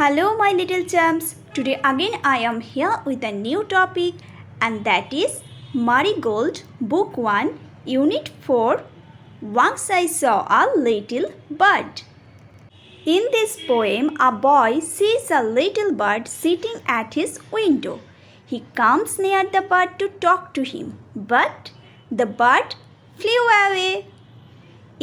Hello, my little chumps. Today again I am here with a new topic, and that is Marigold, Book 1, Unit 4. Once I saw a little bird. In this poem, a boy sees a little bird sitting at his window. He comes near the bird to talk to him, but the bird flew away.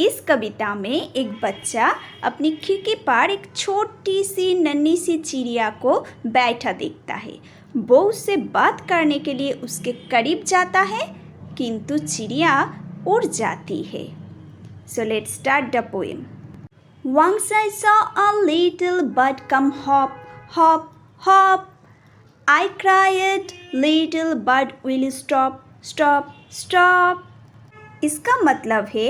इस कविता में एक बच्चा अपनी खिड़की पर एक छोटी सी नन्ही सी चिड़िया को बैठा देखता है। वो उससे बात करने के लिए उसके करीब जाता है, किंतु चिड़िया उड़ जाती है। So let's start the poem. Once I saw a little bird come hop, hop, hop. I cried, little bird will you stop, stop, stop. इसका मतलब है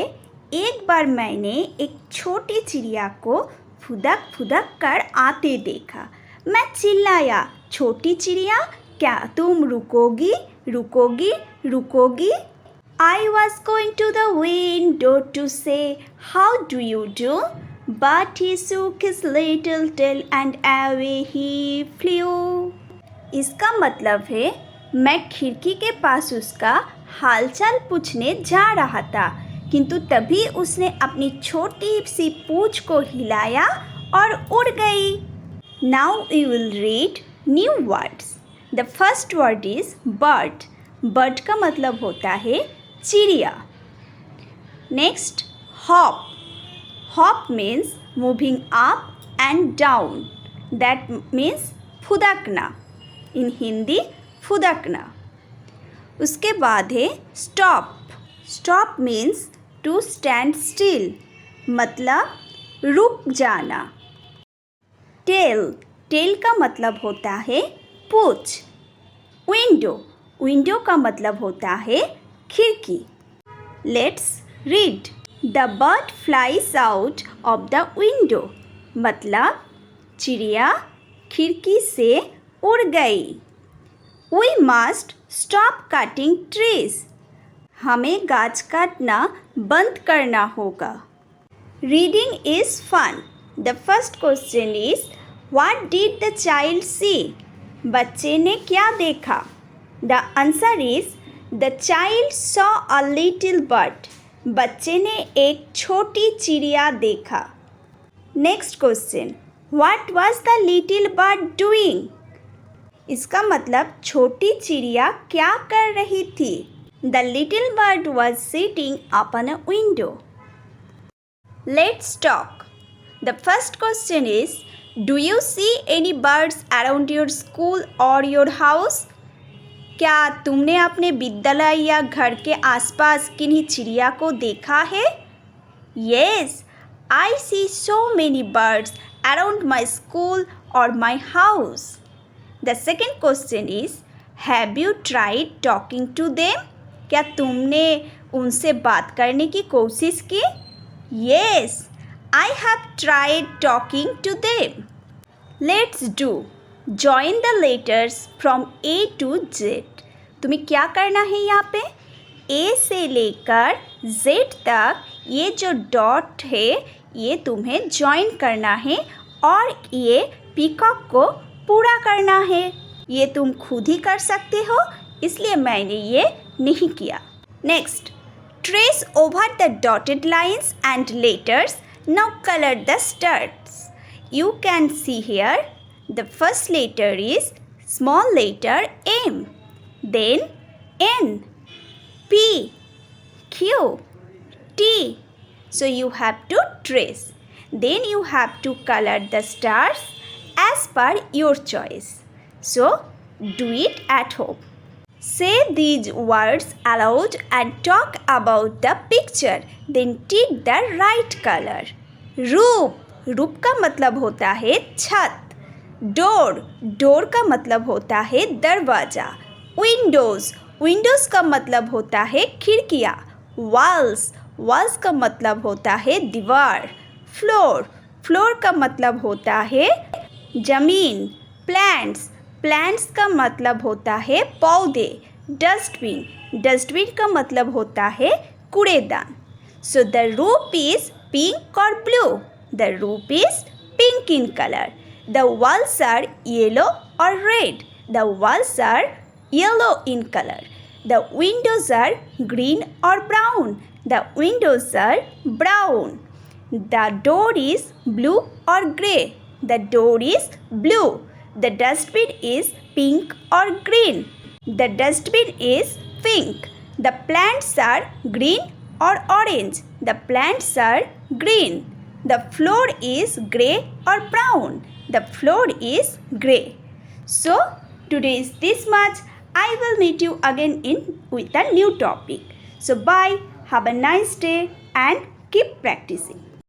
एक बार मैंने एक छोटी चिड़िया को फुदक फुदक कर आते देखा। मैं चिल्लाया, छोटी चिड़िया क्या तुम रुकोगी रुकोगी रुकोगी? I was going to the window to say how do you do, but he shook his little tail and away he flew. इसका मतलब है मैं खिड़की के पास उसका हालचाल पूछने जा रहा था, किंतु तभी उसने अपनी छोटी सी पूंछ को हिलाया और उड़ गई। Now we will read new words. The first word is bird. Bird का मतलब होता है चिड़िया। Next, hop. Hop means moving up and down. That means फुदकना। In Hindi फुदकना। उसके बाद है stop. Stop means to stand still, मतलब रुक जाना। Tail. Tail का मतलब होता है पूंछ। Window. Window का मतलब होता है खिड़की। Let's read. The bird flies out of the window. मतलब चिड़िया खिड़की से उड़ गई। We must stop cutting trees. हमें गाछ काटना बंद करना होगा। Reading is fun. The first question is, what did the child see? बच्चे ने क्या देखा? The answer is, the child saw a little bird. बच्चे ने एक छोटी चिड़िया देखा। Next question, what was the little bird doing? इसका मतलब छोटी चिड़िया क्या कर रही थी? The little bird was sitting upon a window. Let's talk. The first question is, do you see any birds around your school or your house? क्या तुमने अपने विद्यालय या घर के आसपास किन्हीं चिड़िया को देखा है? Yes, I see so many birds around my school or my house. The second question is, have you tried talking to them? क्या तुमने उनसे बात करने की कोशिश की? Yes, I have tried talking to them. Let's do. Join the letters from A to Z. तुम्हें क्या करना है यहाँ पे? A से लेकर Z तक ये जो डॉट है ये तुम्हें ज्वाइन करना है और ये पीकॉक को पूरा करना है। ये तुम खुद ही कर सकते हो, इसलिए मैंने ये नहीं किया। Next, trace over the dotted lines and letters. Now color the stars. You can see here the first letter is small letter M, then N, P, Q, T. So you have to trace. Then you have to color the stars as per your choice. So do it at home. Say these words aloud and talk about the picture. Then tick the right color. Roof. रूप का मतलब होता है छत। Door. Door का मतलब होता है दरवाज़ा। विंडोज़. विंडोज़ का मतलब होता है खिड़कियाँ। वॉल्स. वॉल्स का मतलब होता है दीवार। फ्लोर. फ्लोर का मतलब होता है ज़मीन। प्लांट्स. प्लांट्स का मतलब होता है पौधे। डस्टबिन. डस्टबिन का मतलब होता है कूड़ेदान। So the roof is pink और blue. The roof is pink in color. The walls are yellow or red. The walls are yellow in color. The windows are green or brown. The windows are brown. The door is blue or grey. The door is blue. The dustbin is pink or green. The dustbin is pink. The plants are green or orange. The plants are green. The floor is grey or brown. The floor is grey. So today is this much. I will meet you again with a new topic. So bye. Have a nice day and keep practicing.